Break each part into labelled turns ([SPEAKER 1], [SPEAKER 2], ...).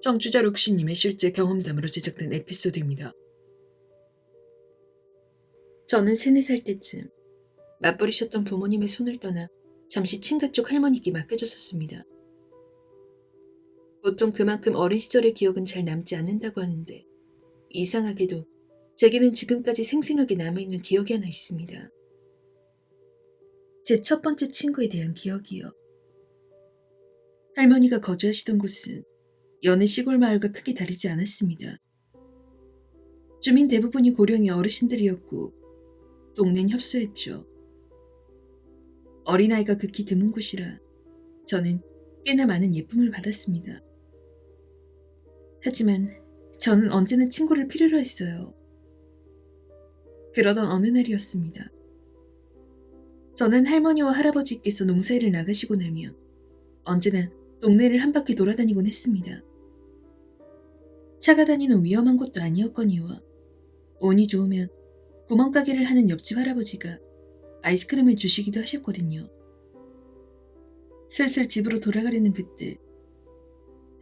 [SPEAKER 1] 청취자 룩시님의 실제 경험담으로 제작된 에피소드입니다. 저는 3, 4살 때쯤 맞벌이셨던 부모님의 손을 떠나 잠시 친가 쪽 할머니께 맡겨졌었습니다. 보통 그만큼 어린 시절의 기억은 잘 남지 않는다고 하는데 이상하게도 제게는 지금까지 생생하게 남아있는 기억이 하나 있습니다. 제 첫 번째 친구에 대한 기억이요. 할머니가 거주하시던 곳은 여느 시골 마을과 크게 다르지 않았습니다. 주민 대부분이 고령의 어르신들이었고 동네는 협소했죠. 어린아이가 극히 드문 곳이라 저는 꽤나 많은 예쁨을 받았습니다. 하지만 저는 언제나 친구를 필요로 했어요. 그러던 어느 날이었습니다. 저는 할머니와 할아버지께서 농사일을 나가시고 나면 언제나 동네를 한 바퀴 돌아다니곤 했습니다. 차가 다니는 위험한 곳도 아니었거니와 운이 좋으면 구멍가게를 하는 옆집 할아버지가 아이스크림을 주시기도 하셨거든요. 슬슬 집으로 돌아가려는 그때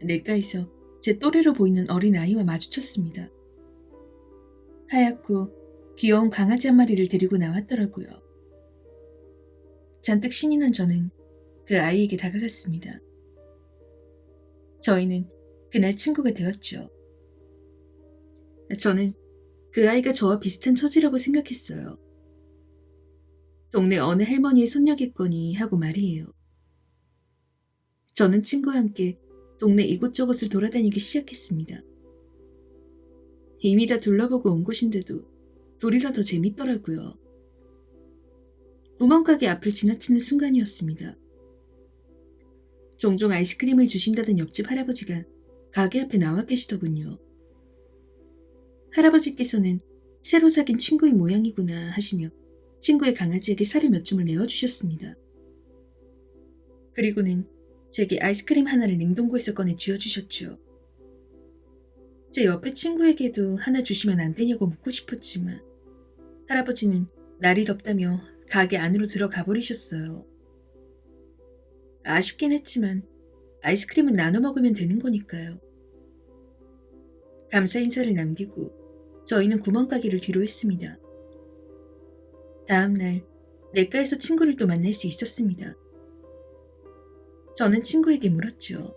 [SPEAKER 1] 냇가에서 제 또래로 보이는 어린 아이와 마주쳤습니다. 하얗고 귀여운 강아지 한 마리를 데리고 나왔더라고요. 잔뜩 신이 난 저는 그 아이에게 다가갔습니다. 저희는 그날 친구가 되었죠. 저는 그 아이가 저와 비슷한 처지라고 생각했어요. 동네 어느 할머니의 손녀겠거니 하고 말이에요. 저는 친구와 함께 동네 이곳저곳을 돌아다니기 시작했습니다. 이미 다 둘러보고 온 곳인데도 둘이라 더 재밌더라고요. 구멍가게 앞을 지나치는 순간이었습니다. 종종 아이스크림을 주신다던 옆집 할아버지가 가게 앞에 나와 계시더군요. 할아버지께서는 새로 사귄 친구의 모양이구나 하시며 친구의 강아지에게 사료 몇 줌을 내어주셨습니다. 그리고는 제게 아이스크림 하나를 냉동고에서 꺼내 쥐어주셨죠. 제 옆에 친구에게도 하나 주시면 안 되냐고 묻고 싶었지만 할아버지는 날이 덥다며 가게 안으로 들어가 버리셨어요. 아쉽긴 했지만 아이스크림은 나눠 먹으면 되는 거니까요. 감사 인사를 남기고 저희는 구멍가게를 뒤로 했습니다. 다음날 냇가에서 친구를 또 만날 수 있었습니다. 저는 친구에게 물었죠.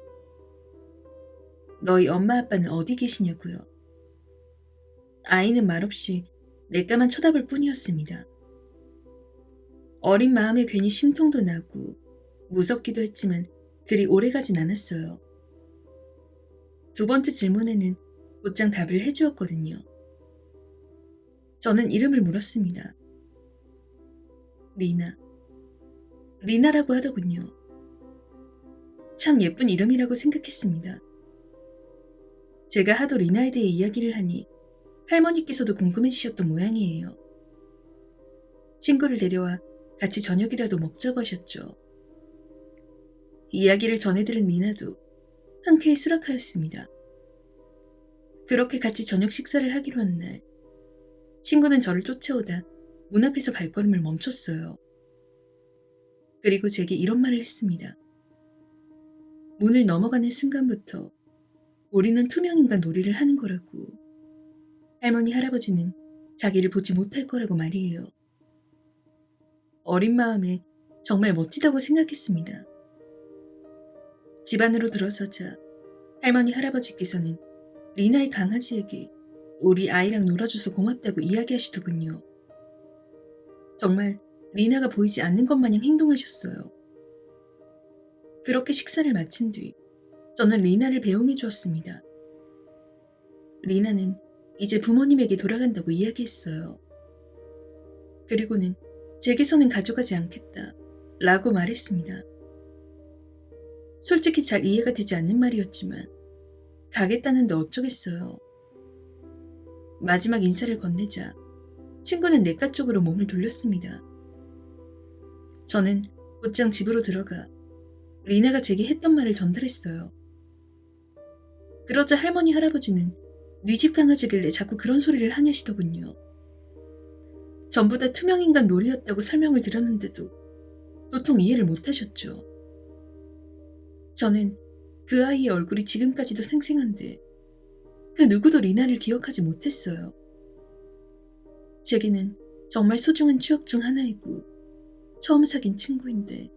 [SPEAKER 1] 너희 엄마 아빠는 어디 계시냐고요. 아이는 말없이 냇가만 쳐다볼 뿐이었습니다. 어린 마음에 괜히 심통도 나고 무섭기도 했지만 그리 오래가진 않았어요. 두 번째 질문에는 곧장 답을 해주었거든요. 저는 이름을 물었습니다. 리나라고 하더군요. 참 예쁜 이름이라고 생각했습니다. 제가 하도 리나에 대해 이야기를 하니 할머니께서도 궁금해지셨던 모양이에요. 친구를 데려와 같이 저녁이라도 먹자고 하셨죠. 이야기를 전해들은 리나도 흔쾌히 수락하였습니다. 그렇게 같이 저녁 식사를 하기로 한 날, 친구는 저를 쫓아오다 문 앞에서 발걸음을 멈췄어요. 그리고 제게 이런 말을 했습니다. 문을 넘어가는 순간부터 우리는 투명인간 놀이를 하는 거라고. 할머니 할아버지는 자기를 보지 못할 거라고 말이에요. 어린 마음에 정말 멋지다고 생각했습니다. 집 안으로 들어서자 할머니 할아버지께서는 리나의 강아지에게 우리 아이랑 놀아줘서 고맙다고 이야기하시더군요. 정말 리나가 보이지 않는 것 마냥 행동하셨어요. 그렇게 식사를 마친 뒤 저는 리나를 배웅해 주었습니다. 리나는 이제 부모님에게 돌아간다고 이야기했어요. 그리고는 제게서는 가져가지 않겠다 라고 말했습니다. 솔직히 잘 이해가 되지 않는 말이었지만 가겠다는데 어쩌겠어요. 마지막 인사를 건네자 친구는 냇가 쪽으로 몸을 돌렸습니다. 저는 곧장 집으로 들어가 리나가 제게 했던 말을 전달했어요. 그러자 할머니 할아버지는 네 집 강아지길래 자꾸 그런 소리를 하냐시더군요. 전부 다 투명인간 놀이였다고 설명을 드렸는데도 도통 이해를 못하셨죠. 저는 그 아이의 얼굴이 지금까지도 생생한데 그 누구도 리나를 기억하지 못했어요. 제게는 정말 소중한 추억 중 하나이고 처음 사귄 친구인데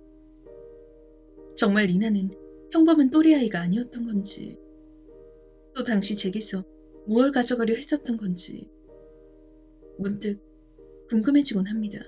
[SPEAKER 1] 정말 리나는 평범한 또래아이가 아니었던 건지 또 당시 제게서 무얼 가져가려 했었던 건지 문득 궁금해지곤 합니다.